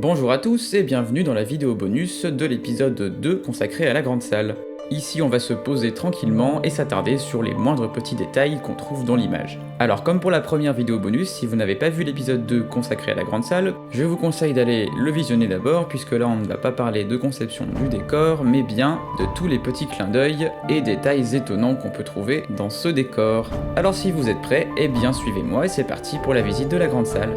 Bonjour à tous et bienvenue dans la vidéo bonus de l'épisode 2 consacré à la grande salle. Ici on va se poser tranquillement et s'attarder sur les moindres petits détails qu'on trouve dans l'image. Alors comme pour la première vidéo bonus, si vous n'avez pas vu l'épisode 2 consacré à la grande salle, je vous conseille d'aller le visionner d'abord puisque là on ne va pas parler de conception du décor, mais bien de tous les petits clins d'œil et détails étonnants qu'on peut trouver dans ce décor. Alors si vous êtes prêts, eh bien suivez-moi et c'est parti pour la visite de la grande salle.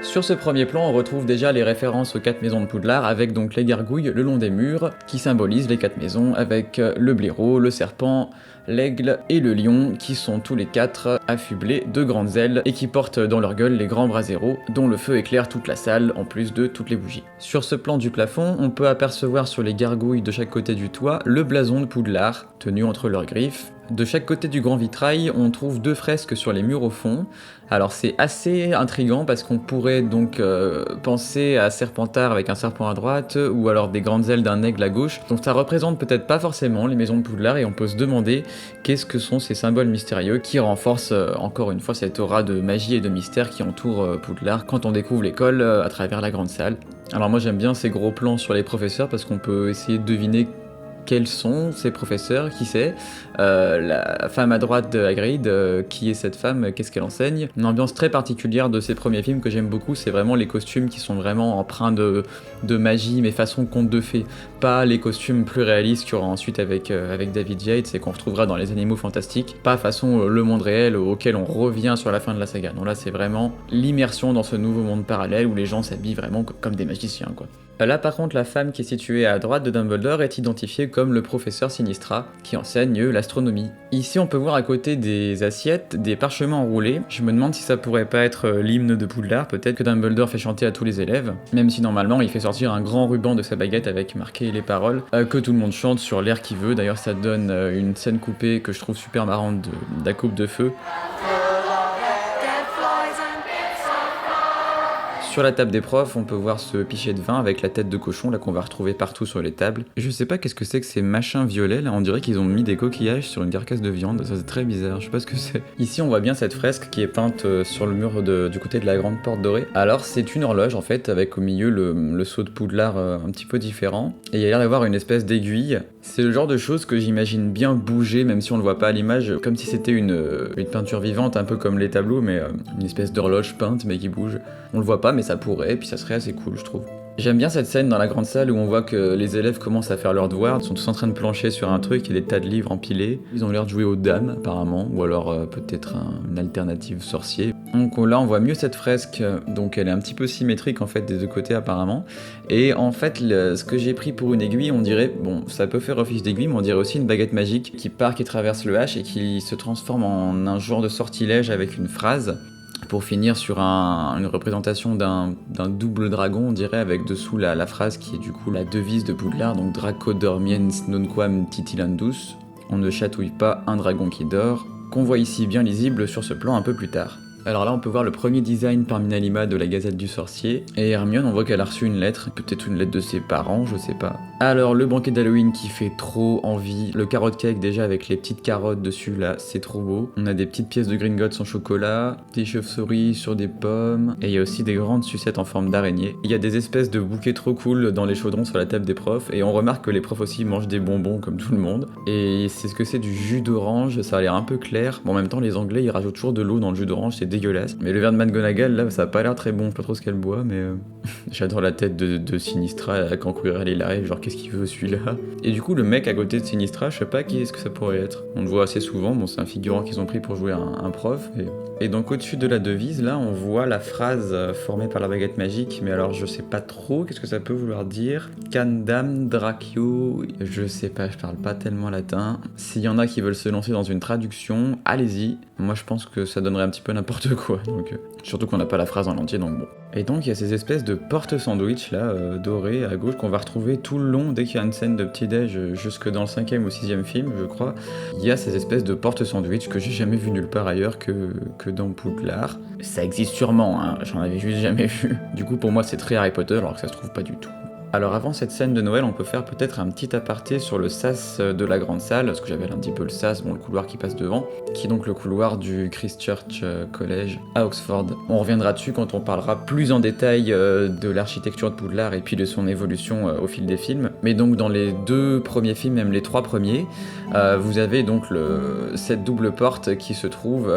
Sur ce premier plan, on retrouve déjà les références aux 4 maisons de Poudlard avec donc les gargouilles le long des murs qui symbolisent les 4 maisons avec le blaireau, le serpent, l'aigle et le lion qui sont tous les 4 affublés de grandes ailes et qui portent dans leur gueule les grands braséros dont le feu éclaire toute la salle en plus de toutes les bougies. Sur ce plan du plafond, on peut apercevoir sur les gargouilles de chaque côté du toit le blason de Poudlard tenu entre leurs griffes. De chaque côté du grand vitrail, on trouve 2 fresques sur les murs au fond. Alors c'est assez intriguant parce qu'on pourrait donc penser à Serpentard avec un serpent à droite ou alors des grandes ailes d'un aigle à gauche. Donc ça représente peut-être pas forcément les maisons de Poudlard et on peut se demander qu'est-ce que sont ces symboles mystérieux qui renforcent encore une fois cette aura de magie et de mystère qui entoure Poudlard quand on découvre l'école à travers la grande salle. Alors moi j'aime bien ces gros plans sur les professeurs parce qu'on peut essayer de deviner quels sont ces professeurs, qui c'est, la femme à droite de Hagrid, qui est cette femme, qu'est-ce qu'elle enseigne. Une ambiance très particulière de ces premiers films que j'aime beaucoup, c'est vraiment les costumes qui sont vraiment empreints de magie, mais façon conte de fées. Pas les costumes plus réalistes qu'il y aura ensuite avec David Yates et qu'on retrouvera dans Les Animaux Fantastiques. Pas façon le monde réel auquel on revient sur la fin de la saga. Non là c'est vraiment l'immersion dans ce nouveau monde parallèle où les gens s'habillent vraiment comme des magiciens quoi. Là par contre la femme qui est située à droite de Dumbledore est identifiée comme le professeur Sinistra qui enseigne l'astronomie. Ici on peut voir à côté des assiettes des parchemins enroulés. Je me demande si ça pourrait pas être l'hymne de Poudlard, peut-être que Dumbledore fait chanter à tous les élèves, même si normalement il fait sortir un grand ruban de sa baguette avec marqué les paroles que tout le monde chante sur l'air qu'il veut. D'ailleurs ça donne une scène coupée que je trouve super marrante de la coupe de feu. Sur la table des profs, on peut voir ce pichet de vin avec la tête de cochon là qu'on va retrouver partout sur les tables. Je sais pas qu'est-ce que c'est que ces machins violets là, on dirait qu'ils ont mis des coquillages sur une carcasse de viande, ça c'est très bizarre, je sais pas ce que c'est. Ici on voit bien cette fresque qui est peinte sur le mur du côté de la grande porte dorée. Alors c'est une horloge en fait avec au milieu le sceau de Poudlard un petit peu différent et il y a l'air d'avoir une espèce d'aiguille. C'est le genre de choses que j'imagine bien bouger même si on le voit pas à l'image, comme si c'était une peinture vivante un peu comme les tableaux mais une espèce d'horloge peinte mais qui bouge. On le voit pas mais ça pourrait, et puis ça serait assez cool je trouve. J'aime bien cette scène dans la grande salle où on voit que les élèves commencent à faire leurs devoirs, ils sont tous en train de plancher sur un truc, il y a des tas de livres empilés, ils ont l'air de jouer aux dames apparemment, ou alors peut-être une alternative sorcier. Donc là on voit mieux cette fresque, donc elle est un petit peu symétrique en fait des deux côtés apparemment, et en fait ce que j'ai pris pour une aiguille, on dirait, bon ça peut faire office d'aiguille, mais on dirait aussi une baguette magique qui part, qui traverse le H et qui se transforme en un genre de sortilège avec une phrase. Pour finir sur une représentation d'un double dragon, on dirait, avec dessous la phrase qui est du coup la devise de Poudlard, donc Draco dormiens nunquam titilandus, on ne chatouille pas un dragon qui dort, qu'on voit ici bien lisible sur ce plan un peu plus tard. Alors là on peut voir le premier design par Minalima de la Gazette du Sorcier, et Hermione on voit qu'elle a reçu une lettre, peut-être une lettre de ses parents, je sais pas. Alors le banquet d'Halloween qui fait trop envie, le carrot cake déjà avec les petites carottes dessus là, c'est trop beau. On a des petites pièces de Gringotts en chocolat, des chauves-souris sur des pommes, et il y a aussi des grandes sucettes en forme d'araignée. Il y a des espèces de bouquets trop cool dans les chaudrons sur la table des profs, et on remarque que les profs aussi mangent des bonbons comme tout le monde. Et c'est ce que c'est du jus d'orange, ça a l'air un peu clair. Bon, en même temps les anglais ils rajoutent toujours de l'eau dans le jus d'orange, c'est dégueulasse. Mais le verre de McGonagall là ça a pas l'air très bon, je sais pas trop ce qu'elle boit mais j'adore la tête de Sinistra quand Quirrell il arrive, genre qu'est-ce qu'il veut celui-là. Et du coup le mec à côté de Sinistra, je sais pas qui est-ce que ça pourrait être. On le voit assez souvent, bon c'est un figurant qu'ils ont pris pour jouer un prof. Et donc au-dessus de la devise là on voit la phrase formée par la baguette magique, mais alors je sais pas trop qu'est-ce que ça peut vouloir dire. Candam Draccio, je sais pas, je parle pas tellement latin. S'il y en a qui veulent se lancer dans une traduction, allez-y. Moi je pense que ça donnerait un petit peu n'importe quoi, donc surtout qu'on n'a pas la phrase en entier, donc bon. Et donc il y a ces espèces de porte-sandwich là, dorés à gauche, qu'on va retrouver tout le long dès qu'il y a une scène de petit-déj, jusque dans le 5e ou 6e film, je crois. Il y a ces espèces de porte-sandwich que j'ai jamais vu nulle part ailleurs que dans Poudlard. Ça existe sûrement, hein, j'en avais juste jamais vu. Du coup pour moi c'est très Harry Potter alors que ça se trouve pas du tout. Alors avant cette scène de Noël, on peut faire peut-être un petit aparté sur le sas de la grande salle, ce que j'appelle un petit peu le sas, bon le couloir qui passe devant, qui est donc le couloir du Christ Church College à Oxford. On reviendra dessus quand on parlera plus en détail de l'architecture de Poudlard et puis de son évolution au fil des films. Mais donc dans les 2 premiers films, même les 3 premiers, vous avez donc cette double porte qui se trouve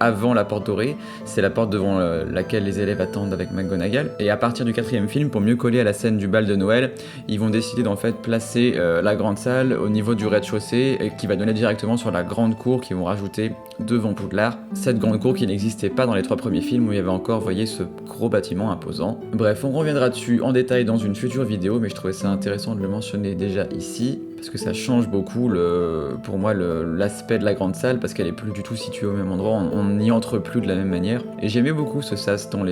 avant la porte dorée. C'est la porte devant laquelle les élèves attendent avec McGonagall. Et à partir du 4e film, pour mieux coller à la scène du bal de Noël, ils vont décider d'en fait placer la grande salle au niveau du rez-de-chaussée et qui va donner directement sur la grande cour qu'ils vont rajouter devant Poudlard. Cette grande cour qui n'existait pas dans les 3 premiers films où il y avait encore, vous voyez, ce gros bâtiment imposant. Bref, on reviendra dessus en détail dans une future vidéo, mais je trouvais ça intéressant de le mentionner déjà ici, parce que ça change beaucoup pour moi l'aspect de la grande salle, parce qu'elle est plus du tout située au même endroit, on n'y entre plus de la même manière. Et j'aimais beaucoup ce sas dans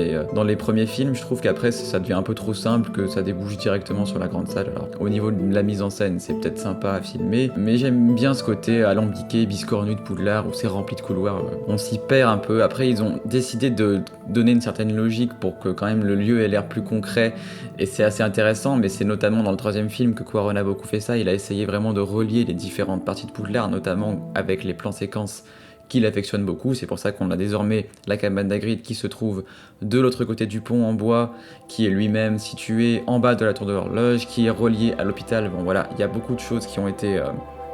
les premiers films, je trouve qu'après ça devient un peu trop simple, que ça débouche directement sur la grande salle. Alors au niveau de la mise en scène, c'est peut-être sympa à filmer, mais j'aime bien ce côté alambiqué, biscornu de Poudlard, où c'est rempli de couloirs, on s'y perd un peu. Après ils ont décidé de donner une certaine logique pour que quand même le lieu ait l'air plus concret, et c'est assez intéressant, mais c'est notamment dans le 3e film que Cuarón a beaucoup fait ça, il a essayé vraiment de relier les différentes parties de Poudlard, notamment avec les plans séquences qu'il affectionne beaucoup. C'est pour ça qu'on a désormais la cabane d'Hagrid qui se trouve de l'autre côté du pont en bois, qui est lui-même situé en bas de la tour de l'horloge, qui est relié à l'hôpital. Bon voilà, il y a beaucoup de choses qui ont été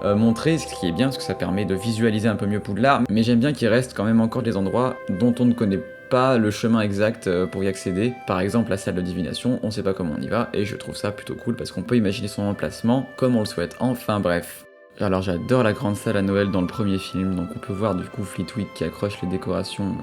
montrées, ce qui est bien parce que ça permet de visualiser un peu mieux Poudlard, mais j'aime bien qu'il reste quand même encore des endroits dont on ne connaît pas le chemin exact pour y accéder. Par exemple la salle de divination, on sait pas comment on y va, et je trouve ça plutôt cool parce qu'on peut imaginer son emplacement comme on le souhaite. Enfin bref. Alors j'adore la grande salle à Noël dans le premier film, donc on peut voir du coup Flitwick qui accroche les décorations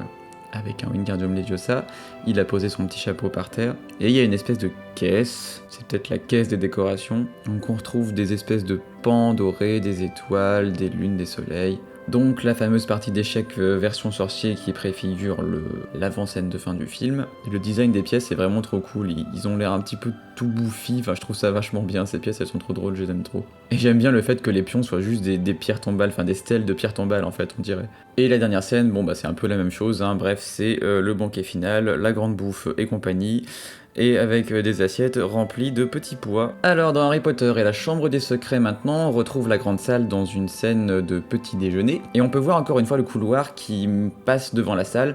avec un Wingardium Leviosa, il a posé son petit chapeau par terre, et il y a une espèce de caisse, c'est peut-être la caisse des décorations, donc on retrouve des espèces de pans dorés, des étoiles, des lunes, des soleils. Donc la fameuse partie d'échecs version sorcier qui préfigure l'avant-scène de fin du film. Et le design des pièces est vraiment trop cool, ils ont l'air un petit peu tout bouffi, enfin je trouve ça vachement bien, ces pièces elles sont trop drôles, je les aime trop. Et j'aime bien le fait que les pions soient juste des pierres tombales, enfin des stèles de pierres tombales en fait on dirait. Et la dernière scène, bon bah c'est un peu la même chose, hein. Bref c'est le banquet final, la grande bouffe et compagnie, et avec des assiettes remplies de petits pois. Alors dans Harry Potter et la chambre des secrets maintenant, on retrouve la grande salle dans une scène de petit déjeuner, et on peut voir encore une fois le couloir qui passe devant la salle,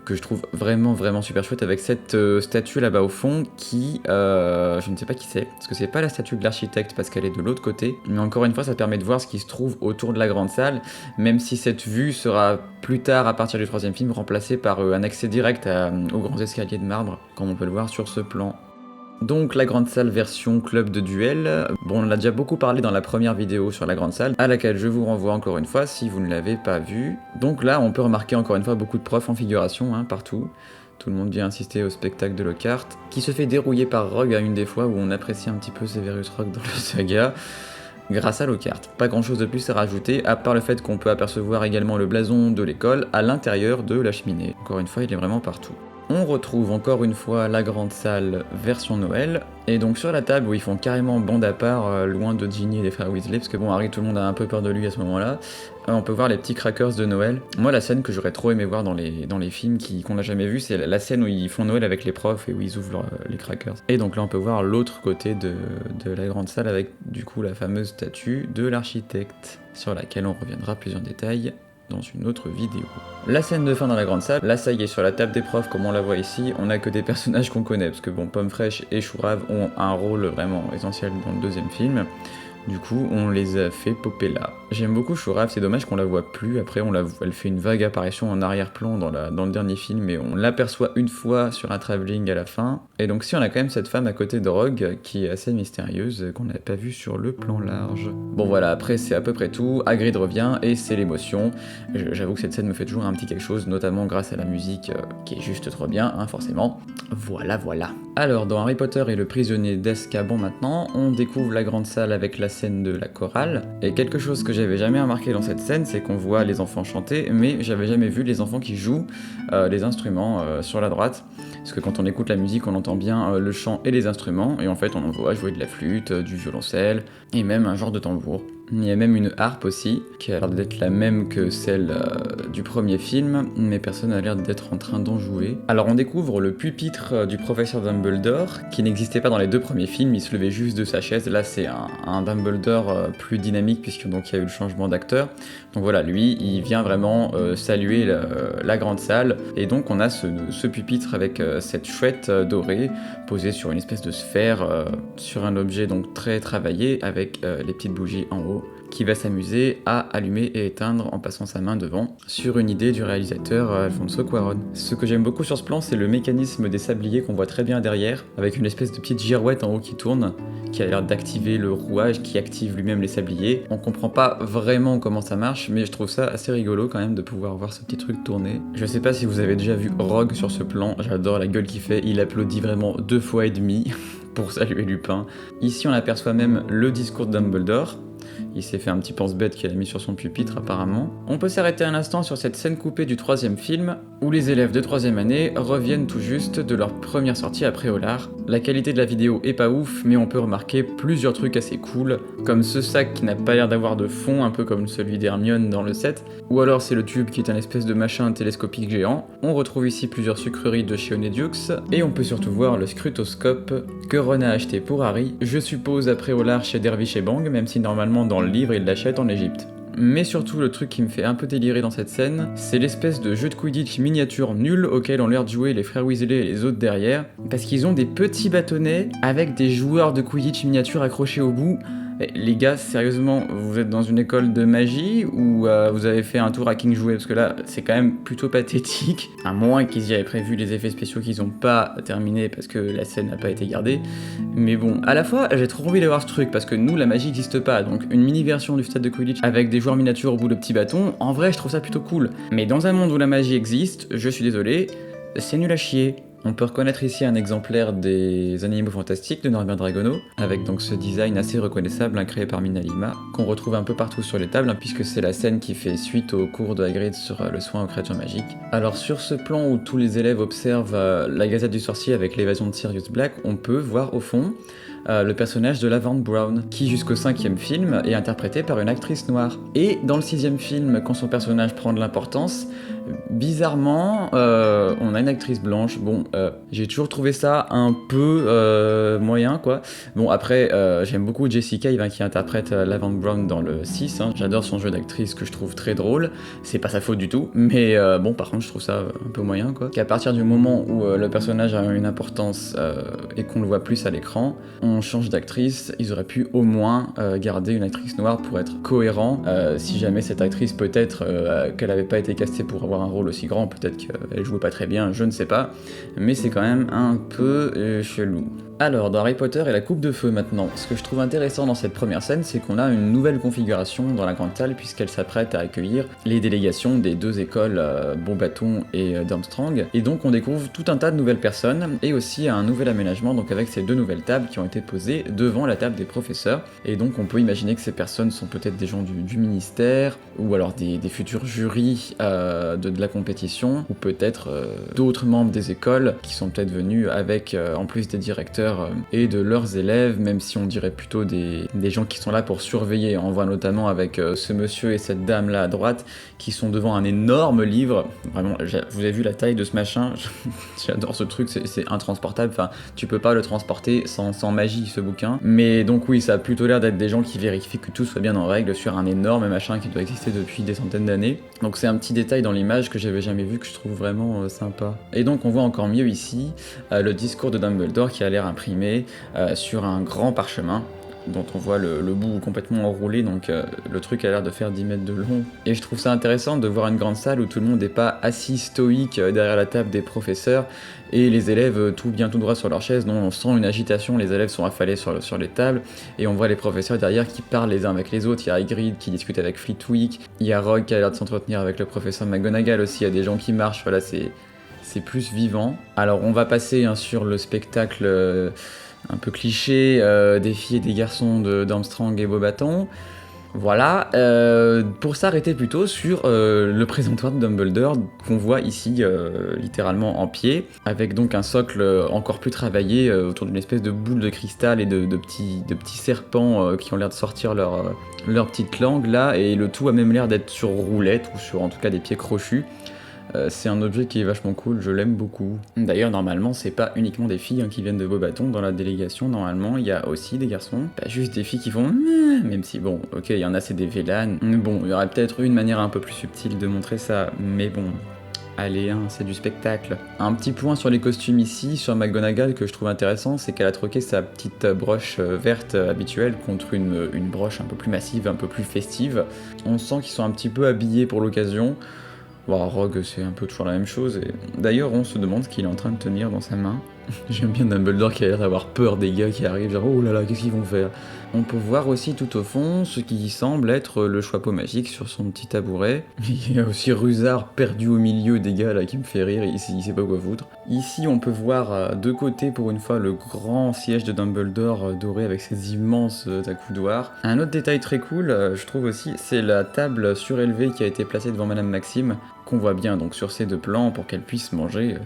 que je trouve vraiment super chouette, avec cette statue là-bas au fond qui, je ne sais pas qui c'est, parce que c'est pas la statue de l'architecte parce qu'elle est de l'autre côté, mais encore une fois ça permet de voir ce qui se trouve autour de la grande salle, même si cette vue sera plus tard à partir du 3e film remplacée par un accès direct aux grands escaliers de marbre, comme on peut le voir sur ce plan. Donc la grande salle version club de duel, bon on en a déjà beaucoup parlé dans la première vidéo sur la grande salle, à laquelle je vous renvoie encore une fois si vous ne l'avez pas vue. Donc là on peut remarquer encore une fois beaucoup de profs en figuration, hein, partout. Tout le monde vient assister au spectacle de Lockhart, qui se fait dérouiller par Rogue à une des fois où on apprécie un petit peu Severus Rogue dans le saga, grâce à Lockhart. Pas grand chose de plus à rajouter, à part le fait qu'on peut apercevoir également le blason de l'école à l'intérieur de la cheminée. Encore une fois il est vraiment partout. On retrouve encore une fois la grande salle version Noël, et donc sur la table où ils font carrément bande à part, loin de Ginny et les frères Weasley, parce que bon Harry tout le monde a un peu peur de lui à ce moment-là, on peut voir les petits crackers de Noël. Moi la scène que j'aurais trop aimé voir dans les films qu'on n'a jamais vu, c'est la scène où ils font Noël avec les profs et où ils ouvrent les crackers. Et donc là on peut voir l'autre côté de la grande salle avec du coup la fameuse statue de l'architecte, sur laquelle on reviendra plus en détail dans une autre vidéo. La scène de fin dans la grande salle, là ça y est, sur la table des profs comme on la voit ici, on a que des personnages qu'on connaît, parce que bon, Pomme Fraîche et Chourave ont un rôle vraiment essentiel dans le 2e film, du coup on les a fait popper là. J'aime beaucoup Chourave, c'est dommage qu'on la voit plus, après elle fait une vague apparition en arrière-plan dans le dernier film, mais on l'aperçoit une fois sur un travelling à la fin, et donc si on a quand même cette femme à côté de Rogue, qui est assez mystérieuse, qu'on n'a pas vue sur le plan large. Bon voilà, après c'est à peu près tout, Hagrid revient, et c'est l'émotion. J'avoue que cette scène me fait toujours un petit quelque chose, notamment grâce à la musique, qui est juste trop bien, hein, forcément. Voilà. Alors, dans Harry Potter et le prisonnier d'Azkaban maintenant, on découvre la grande salle avec la scène de la chorale, et quelque chose que j'avais jamais remarqué dans cette scène, c'est qu'on voit les enfants chanter, mais j'avais jamais vu les enfants qui jouent les instruments sur la droite, parce que quand on écoute la musique, on entend bien le chant et les instruments, et en fait on en voit jouer de la flûte, du violoncelle, et même un genre de tambour. Il y a même une harpe aussi, qui a l'air d'être la même que celle du premier film, mais personne n'a l'air d'être en train d'en jouer. Alors on découvre le pupitre du professeur Dumbledore, qui n'existait pas dans les 2 premiers films, il se levait juste de sa chaise. Là c'est un Dumbledore plus dynamique, puisque donc il y a eu le changement d'acteur. Donc voilà, lui, il vient vraiment saluer la grande salle, et donc on a ce pupitre avec cette chouette dorée, posée sur une espèce de sphère, sur un objet donc très travaillé, avec les petites bougies en haut, qui va s'amuser à allumer et éteindre en passant sa main devant, sur une idée du réalisateur Alfonso Cuarón. Ce que j'aime beaucoup sur ce plan, c'est le mécanisme des sabliers qu'on voit très bien derrière, avec une espèce de petite girouette en haut qui tourne, qui a l'air d'activer le rouage, qui active lui-même les sabliers. On comprend pas vraiment comment ça marche, mais je trouve ça assez rigolo quand même de pouvoir voir ce petit truc tourner. Je sais pas si vous avez déjà vu Rogue sur ce plan, j'adore la gueule qu'il fait, il applaudit vraiment 2 fois et demi pour saluer Lupin. Ici on aperçoit même le discours de Dumbledore. Il s'est fait un petit pense-bête qu'il a mis sur son pupitre apparemment. On peut s'arrêter un instant sur cette scène coupée du 3e film, où les élèves de 3e année reviennent tout juste de leur première sortie à Préolard. La qualité de la vidéo est pas ouf, mais on peut remarquer plusieurs trucs assez cool, comme ce sac qui n'a pas l'air d'avoir de fond, un peu comme celui d'Hermione dans le 7, ou alors c'est le tube qui est un espèce de machin télescopique géant. On retrouve ici plusieurs sucreries de chez Honeydews, et on peut surtout voir le scrutoscope que Ron a acheté pour Harry, je suppose à Préolard chez Dervish et Bang, même si normalement dans le livre il l'achète en Égypte. Mais surtout, le truc qui me fait un peu délirer dans cette scène, c'est l'espèce de jeu de Quidditch miniature nul auquel ont l'air de jouer les frères Weasley et les autres derrière, parce qu'ils ont des petits bâtonnets avec des joueurs de Quidditch miniature accrochés au bout. Les gars, sérieusement, vous êtes dans une école de magie ou vous avez fait un tour à King Jouet? Parce que là, c'est quand même plutôt pathétique. À moins qu'ils y avaient prévu les effets spéciaux qu'ils n'ont pas terminés parce que la scène n'a pas été gardée. Mais bon, à la fois, j'ai trop envie d'avoir ce truc parce que nous, la magie n'existe pas. Donc une mini version du stade de Quidditch avec des joueurs miniatures au bout de petits bâtons, en vrai, je trouve ça plutôt cool. Mais dans un monde où la magie existe, je suis désolé, c'est nul à chier. On peut reconnaître ici un exemplaire des Animaux Fantastiques de Norbert Dragono, avec donc ce design assez reconnaissable créé par Minalima, qu'on retrouve un peu partout sur les tables, puisque c'est la scène qui fait suite au cours de Hagrid sur le soin aux créatures magiques. Alors sur ce plan où tous les élèves observent la Gazette du Sorcier avec l'évasion de Sirius Black, on peut voir au fond le personnage de Laverne Brown, qui jusqu'au 5e film est interprété par une actrice noire. Et dans le 6e film, quand son personnage prend de l'importance, bizarrement, on a une actrice blanche. Bon, j'ai toujours trouvé ça un peu moyen, quoi. Bon, après, j'aime beaucoup Jessie Cave qui interprète Laverne Brown dans le 6. J'adore son jeu d'actrice que je trouve très drôle. C'est pas sa faute du tout, mais bon, par contre, je trouve ça un peu moyen, quoi. Qu'à partir du moment où le personnage a une importance et qu'on le voit plus à l'écran, on change d'actrice. Ils auraient pu au moins garder une actrice noire pour être cohérent. Si jamais cette actrice, peut-être qu'elle avait pas été castée pour avoir un rôle aussi grand, peut-être qu'elle jouait pas très bien, je ne sais pas, mais c'est quand même un peu chelou. Alors, dans Harry Potter et la coupe de feu maintenant, ce que je trouve intéressant dans cette première scène, c'est qu'on a une nouvelle configuration dans la grande salle puisqu'elle s'apprête à accueillir les délégations des 2 écoles Beauxbatons et Durmstrang, et donc on découvre tout un tas de nouvelles personnes et aussi un nouvel aménagement donc avec ces 2 nouvelles tables qui ont été posées devant la table des professeurs, et donc on peut imaginer que ces personnes sont peut-être des gens du ministère ou alors des futurs jurys de la compétition, ou peut-être d'autres membres des écoles qui sont peut-être venus avec en plus des directeurs et de leurs élèves, même si on dirait plutôt des gens qui sont là pour surveiller. On voit notamment avec ce monsieur et cette dame là à droite qui sont devant un énorme livre. Vraiment, vous avez vu la taille de ce machin? J'adore ce truc, c'est intransportable. Enfin, tu peux pas le transporter sans magie, ce bouquin. Mais donc oui, ça a plutôt l'air d'être des gens qui vérifient que tout soit bien en règle sur un énorme machin qui doit exister depuis des centaines d'années. Donc c'est un petit détail dans l'image que j'avais jamais vu, que je trouve vraiment sympa. Et donc on voit encore mieux ici le discours de Dumbledore qui a l'air imprimé sur un grand parchemin dont on voit le bout complètement enroulé, donc le truc a l'air de faire 10 mètres de long. Et je trouve ça intéressant de voir une grande salle où tout le monde n'est pas assis stoïque derrière la table des professeurs et les élèves tout bien tout droit sur leur chaise. Non, on sent une agitation, les élèves sont affalés sur les tables et on voit les professeurs derrière qui parlent les uns avec les autres. Il y a Hagrid qui discute avec Flitwick, il y a Rogue qui a l'air de s'entretenir avec le professeur McGonagall aussi, il y a des gens qui marchent, voilà, c'est plus vivant. Alors on va passer sur le spectacle un peu cliché des filles et des garçons de Durmstrang et Beauxbatons. Voilà, pour s'arrêter plutôt sur le présentoir de Dumbledore qu'on voit ici littéralement en pied, avec donc un socle encore plus travaillé autour d'une espèce de boule de cristal et de petits serpents qui ont l'air de sortir leur petite langue là, et le tout a même l'air d'être sur roulette ou sur en tout cas des pieds crochus. C'est un objet qui est vachement cool, je l'aime beaucoup. D'ailleurs, normalement, c'est pas uniquement des filles qui viennent de Beauxbatons dans la délégation, normalement, il y a aussi des garçons. Pas juste des filles qui font même si, bon, ok, il y en a, c'est des vélanes. Bon, il y aurait peut-être une manière un peu plus subtile de montrer ça, mais bon. Allez, c'est du spectacle. Un petit point sur les costumes ici, sur McGonagall, que je trouve intéressant, c'est qu'elle a troqué sa petite broche verte habituelle contre une broche un peu plus massive, un peu plus festive. On sent qu'ils sont un petit peu habillés pour l'occasion. Bon, Rogue, c'est un peu toujours la même chose, et d'ailleurs, on se demande ce qu'il est en train de tenir dans sa main. J'aime bien Dumbledore qui a l'air d'avoir peur des gars qui arrivent, genre oh là là, qu'est-ce qu'ils vont faire? On peut voir aussi tout au fond ce qui semble être le chapeau magique sur son petit tabouret. Il y a aussi Rusard perdu au milieu des gars là qui me fait rire, il sait pas quoi foutre. Ici, on peut voir de côté pour une fois le grand siège de Dumbledore doré avec ses immenses accoudoirs. Un autre détail très cool, je trouve aussi, c'est la table surélevée qui a été placée devant Madame Maxime, qu'on voit bien donc sur ces deux plans pour qu'elle puisse manger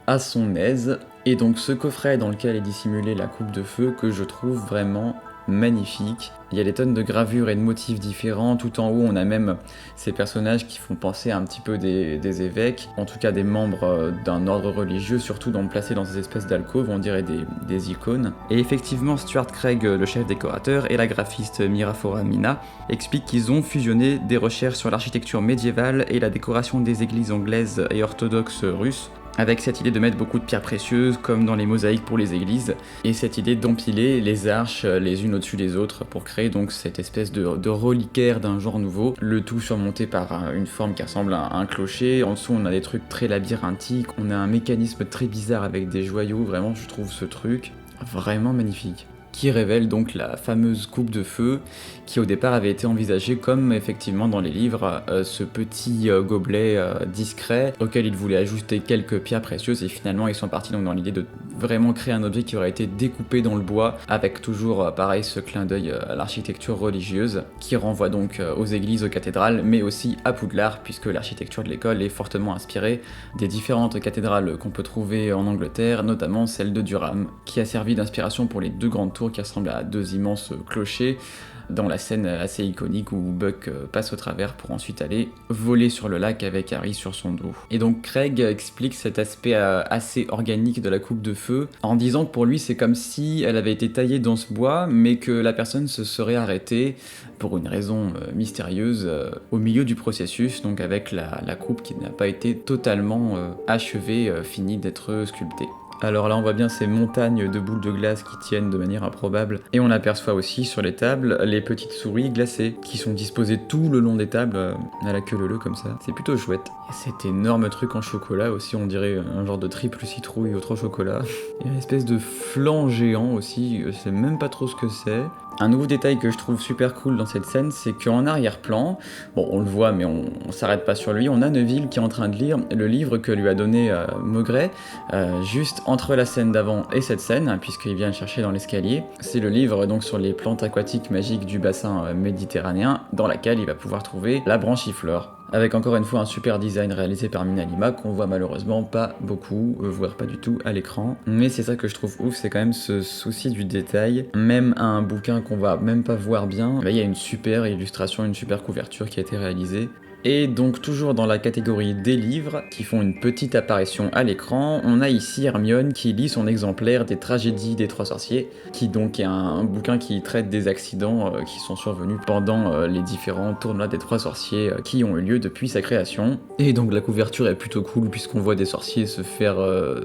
à son aise. Et donc ce coffret dans lequel est dissimulée la coupe de feu que je trouve vraiment magnifique. Il y a des tonnes de gravures et de motifs différents. Tout en haut, on a même ces personnages qui font penser un petit peu des évêques, en tout cas des membres d'un ordre religieux, surtout placés dans ces espèces d'alcôves, on dirait des icônes. Et effectivement, Stuart Craig, le chef décorateur, et la graphiste Mira Foramina expliquent qu'ils ont fusionné des recherches sur l'architecture médiévale et la décoration des églises anglaises et orthodoxes russes, avec cette idée de mettre beaucoup de pierres précieuses, comme dans les mosaïques pour les églises, et cette idée d'empiler les arches les unes au-dessus des autres pour créer donc cette espèce de reliquaire d'un genre nouveau, le tout surmonté par une forme qui ressemble à un clocher. En dessous, on a des trucs très labyrinthiques, on a un mécanisme très bizarre avec des joyaux, vraiment, je trouve ce truc vraiment magnifique. Qui révèle donc la fameuse coupe de feu qui au départ avait été envisagée comme effectivement dans les livres ce petit gobelet discret auquel ils voulaient ajouter quelques pierres précieuses, et finalement ils sont partis donc dans l'idée de vraiment créer un objet qui aurait été découpé dans le bois avec toujours pareil ce clin d'œil à l'architecture religieuse qui renvoie donc aux églises, aux cathédrales, mais aussi à Poudlard puisque l'architecture de l'école est fortement inspirée des différentes cathédrales qu'on peut trouver en Angleterre, notamment celle de Durham qui a servi d'inspiration pour les deux grandes tours qui ressemblent à deux immenses clochers dans la scène assez iconique où Buck passe au travers pour ensuite aller voler sur le lac avec Harry sur son dos. Et donc Craig explique cet aspect assez organique de la coupe de feu en disant que pour lui c'est comme si elle avait été taillée dans ce bois mais que la personne se serait arrêtée pour une raison mystérieuse au milieu du processus, donc avec la coupe qui n'a pas été totalement achevée, finie d'être sculptée. Alors là on voit bien ces montagnes de boules de glace qui tiennent de manière improbable, et on aperçoit aussi sur les tables les petites souris glacées qui sont disposées tout le long des tables à la queue leu-leu comme ça. C'est plutôt chouette. Et cet énorme truc en chocolat aussi, on dirait un genre de triple citrouille au 3 chocolats. Il y a une espèce de flanc géant aussi, je sais même pas trop ce que c'est. Un nouveau détail que je trouve super cool dans cette scène, c'est qu'en arrière-plan, bon on le voit mais on s'arrête pas sur lui, on a Neville qui est en train de lire le livre que lui a donné Maugret, juste entre la scène d'avant et cette scène, puisqu'il vient le chercher dans l'escalier. C'est le livre donc sur les plantes aquatiques magiques du bassin méditerranéen, dans laquelle il va pouvoir trouver la branchiflore. Avec encore une fois un super design réalisé par Mina Lima qu'on voit malheureusement pas beaucoup, voire pas du tout à l'écran. Mais c'est ça que je trouve ouf, c'est quand même ce souci du détail. Même à un bouquin qu'on va même pas voir bien, il y a une super illustration, une super couverture qui a été réalisée. Et donc toujours dans la catégorie des livres qui font une petite apparition à l'écran, on a ici Hermione qui lit son exemplaire des tragédies des trois sorciers, qui donc est un bouquin qui traite des accidents qui sont survenus pendant les différents tournois des trois sorciers qui ont eu lieu depuis sa création. Et donc la couverture est plutôt cool puisqu'on voit des sorciers se faire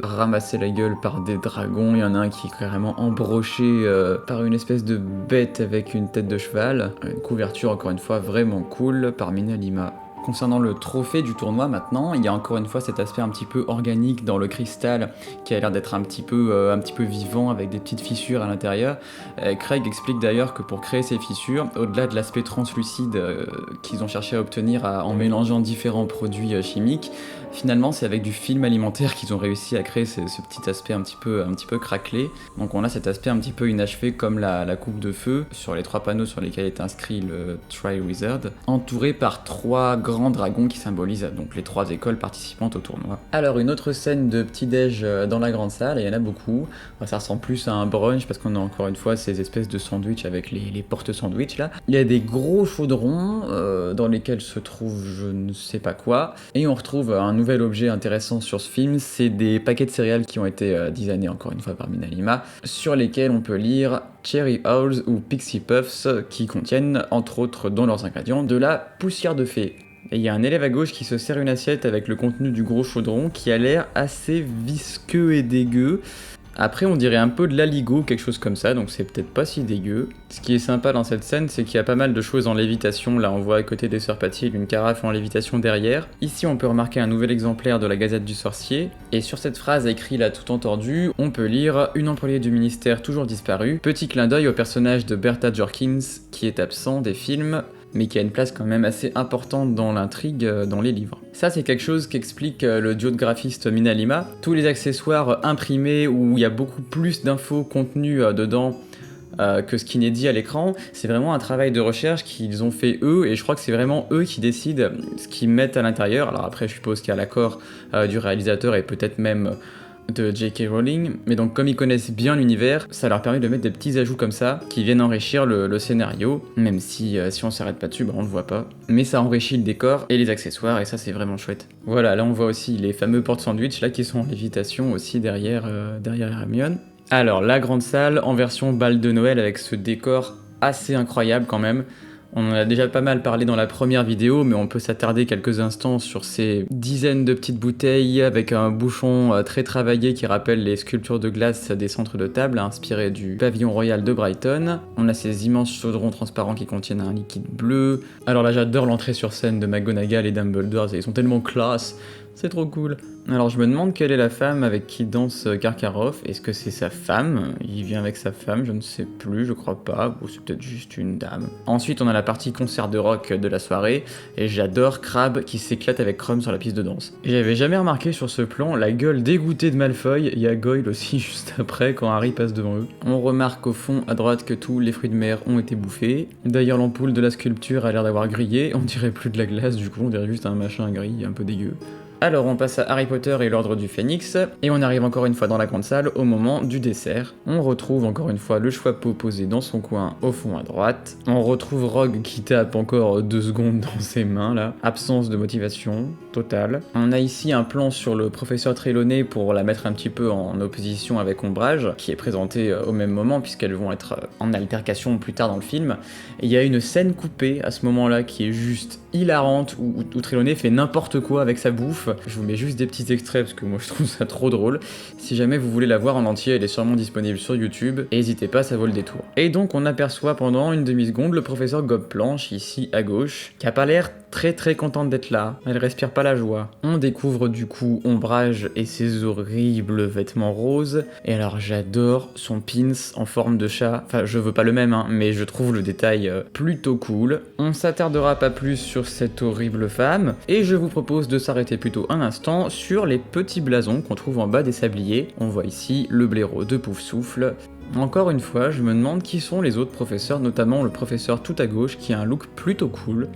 ramasser la gueule par des dragons, il y en a un qui est carrément embroché par une espèce de bête avec une tête de cheval. Une couverture encore une fois vraiment cool par Mina Lima. Concernant le trophée du tournoi maintenant, il y a encore une fois cet aspect un petit peu organique dans le cristal qui a l'air d'être un petit peu vivant avec des petites fissures à l'intérieur. Craig explique d'ailleurs que pour créer ces fissures, au-delà de l'aspect translucide qu'ils ont cherché à obtenir en mélangeant différents produits chimiques, finalement c'est avec du film alimentaire qu'ils ont réussi à créer ce petit aspect un petit peu craquelé. Donc on a cet aspect un petit peu inachevé comme la coupe de feu sur les 3 panneaux sur lesquels est inscrit le Triwizard, entouré par 3 grands dragons qui symbolisent donc les 3 écoles participantes au tournoi. Alors une autre scène de petit-déj dans la grande salle, et il y en a beaucoup. Ça ressemble plus à un brunch parce qu'on a encore une fois ces espèces de sandwichs avec les porte-sandwich là. Il y a des gros chaudrons dans lesquels se trouve je ne sais pas quoi, et on retrouve un nouvel objet intéressant sur ce film, c'est des paquets de céréales qui ont été designés encore une fois par Minalima, sur lesquels on peut lire Cherry Owls ou Pixie Puffs, qui contiennent entre autres dans leurs ingrédients de la poussière de fée. Et il y a un élève à gauche qui se sert une assiette avec le contenu du gros chaudron qui a l'air assez visqueux et dégueu. Après on dirait un peu de l'aligot, quelque chose comme ça, donc c'est peut-être pas si dégueu. Ce qui est sympa dans cette scène, c'est qu'il y a pas mal de choses en lévitation. Là on voit à côté des sœurs Patil une carafe en lévitation derrière. Ici on peut remarquer un nouvel exemplaire de la Gazette du Sorcier. Et sur cette phrase écrite là tout entordu, on peut lire « Une employée du ministère toujours disparue ». Petit clin d'œil au personnage de Bertha Jorkins qui est absent des films, mais qui a une place quand même assez importante dans l'intrigue dans les livres. Ça c'est quelque chose qu'explique le duo de graphistes Minalima. Tous les accessoires imprimés où il y a beaucoup plus d'infos contenues dedans que ce qui n'est dit à l'écran, c'est vraiment un travail de recherche qu'ils ont fait eux, et je crois que c'est vraiment eux qui décident ce qu'ils mettent à l'intérieur. Alors après je suppose qu'il y a l'accord du réalisateur et peut-être même de J.K. Rowling, mais donc comme ils connaissent bien l'univers, ça leur permet de mettre des petits ajouts comme ça, qui viennent enrichir le scénario, même si on s'arrête pas dessus, on le voit pas. Mais ça enrichit le décor et les accessoires, et ça c'est vraiment chouette. Voilà, là on voit aussi les fameux porte-sandwich là qui sont en lévitation aussi derrière Hermione. Alors la grande salle en version bal de Noël avec ce décor assez incroyable quand même. On en a déjà pas mal parlé dans la première vidéo, mais on peut s'attarder quelques instants sur ces dizaines de petites bouteilles avec un bouchon très travaillé qui rappelle les sculptures de glace des centres de table inspirés du pavillon royal de Brighton. On a ces immenses chaudrons transparents qui contiennent un liquide bleu. Alors là j'adore l'entrée sur scène de McGonagall et Dumbledore, ils sont tellement classe. C'est trop cool. Alors je me demande quelle est la femme avec qui danse Karkaroff. Est-ce que c'est sa femme? Il vient avec sa femme, je ne sais plus, je crois pas. Ou c'est peut-être juste une dame. Ensuite on a la partie concert de rock de la soirée. Et j'adore Crabbe qui s'éclate avec Krum sur la piste de danse. J'avais jamais remarqué sur ce plan la gueule dégoûtée de Malfoy. Il y a Goyle aussi juste après quand Harry passe devant eux. On remarque au fond à droite que tous les fruits de mer ont été bouffés. D'ailleurs l'ampoule de la sculpture a l'air d'avoir grillé. On dirait plus de la glace du coup, on dirait juste un machin gris un peu dégueu. Alors on passe à Harry Potter et l'Ordre du Phénix, et on arrive encore une fois dans la grande salle au moment du dessert. On retrouve encore une fois le Choixpeau posé dans son coin au fond à droite. On retrouve Rogue qui tape encore 2 secondes dans ses mains là. Absence de motivation totale. On a ici un plan sur le professeur Trelawney pour la mettre un petit peu en opposition avec Ombrage, qui est présenté au même moment puisqu'elles vont être en altercation plus tard dans le film. Et il y a une scène coupée à ce moment là qui est juste hilarante où Trelawney fait n'importe quoi avec sa bouffe. Je vous mets juste des petits extraits parce que moi je trouve ça trop drôle. Si jamais vous voulez la voir en entier, elle est sûrement disponible sur YouTube, et n'hésitez pas, ça vaut le détour. Et donc on aperçoit pendant une demi-seconde le professeur Gobplanche, ici à gauche, qui a pas l'air très contente d'être là, elle respire pas la joie. On découvre du coup Ombrage et ses horribles vêtements roses, et alors j'adore son pins en forme de chat, enfin je veux pas le même hein, mais je trouve le détail plutôt cool. On s'attardera pas plus sur cette horrible femme, et je vous propose de s'arrêter plutôt un instant sur les petits blasons qu'on trouve en bas des sabliers. On voit ici le blaireau de Poufsouffle. Encore une fois, je me demande qui sont les autres professeurs, notamment le professeur tout à gauche qui a un look plutôt cool.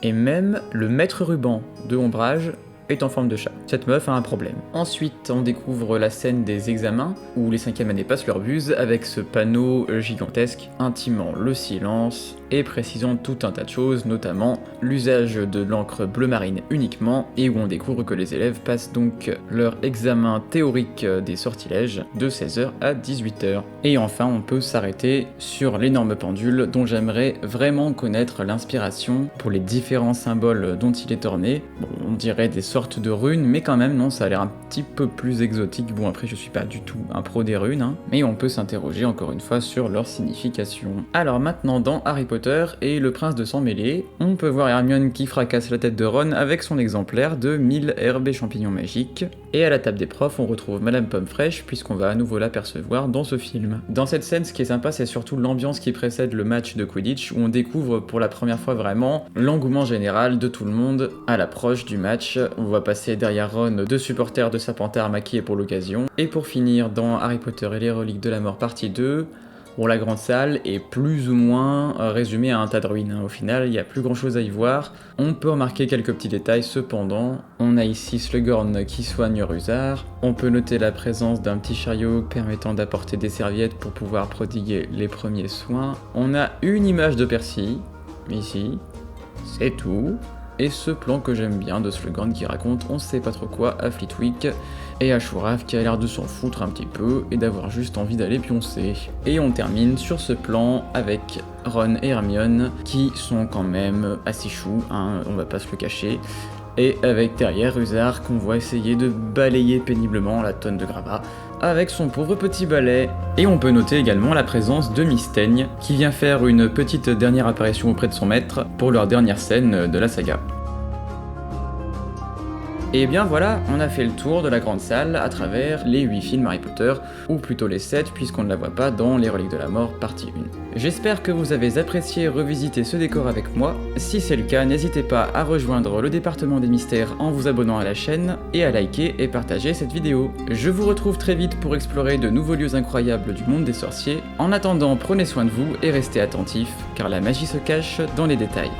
Et même le maître ruban de Ombrage est en forme de chat. Cette meuf a un problème. Ensuite, on découvre la scène des examens, où les 5e années passent leur buse, avec ce panneau gigantesque, intimant le silence, et précisant tout un tas de choses, notamment l'usage de l'encre bleu marine uniquement, et où on découvre que les élèves passent donc leur examen théorique des sortilèges de 16h à 18h. Et enfin, on peut s'arrêter sur l'énorme pendule, dont j'aimerais vraiment connaître l'inspiration pour les différents symboles dont il est orné. Bon, on dirait des sortes sorte de runes, mais quand même non, ça a l'air un petit peu plus exotique. Bon après je suis pas du tout un pro des runes, hein, mais on peut s'interroger encore une fois sur leur signification. Alors maintenant dans Harry Potter et le prince de sang mêlé, on peut voir Hermione qui fracasse la tête de Ron avec son exemplaire de 1000 herbes et champignons magiques, et à la table des profs on retrouve Madame Pomme Fraîche puisqu'on va à nouveau l'apercevoir dans ce film. Dans cette scène ce qui est sympa c'est surtout l'ambiance qui précède le match de Quidditch où on découvre pour la première fois vraiment l'engouement général de tout le monde à l'approche du match. On va passer derrière Ron 2 supporters de Serpentard maquillés pour l'occasion. Et pour finir, dans Harry Potter et les reliques de la mort partie 2, bon, la grande salle est plus ou moins résumée à un tas de ruines. Au final, il n'y a plus grand chose à y voir. On peut remarquer quelques petits détails cependant. On a ici Slughorn qui soigne Rusard. On peut noter la présence d'un petit chariot permettant d'apporter des serviettes pour pouvoir prodiguer les premiers soins. On a une image de Percy, ici, c'est tout. Et ce plan que j'aime bien de Slughorn qui raconte on sait pas trop quoi à Flitwick, et Ashurav qui a l'air de s'en foutre un petit peu et d'avoir juste envie d'aller pioncer. Et on termine sur ce plan avec Ron et Hermione qui sont quand même assez choux, hein, on va pas se le cacher, et avec derrière Rusard qu'on voit essayer de balayer péniblement la tonne de gravats avec son pauvre petit balai. Et on peut noter également la présence de Mystaigne qui vient faire une petite dernière apparition auprès de son maître pour leur dernière scène de la saga. Et bien voilà, on a fait le tour de la grande salle à travers les 8 films Harry Potter, ou plutôt les 7 puisqu'on ne la voit pas dans Les Reliques de la Mort partie 1. J'espère que vous avez apprécié revisiter ce décor avec moi. Si c'est le cas, n'hésitez pas à rejoindre le département des mystères en vous abonnant à la chaîne et à liker et partager cette vidéo. Je vous retrouve très vite pour explorer de nouveaux lieux incroyables du monde des sorciers. En attendant, prenez soin de vous et restez attentifs, car la magie se cache dans les détails.